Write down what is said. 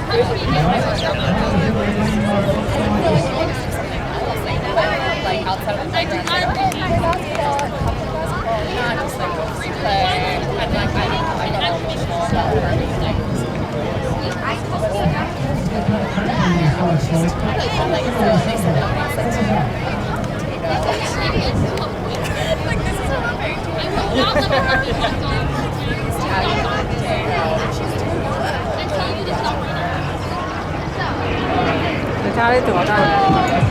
Like outside of the playground. Not just like free play and like I know like this is how I'm very Để cho đi tưởng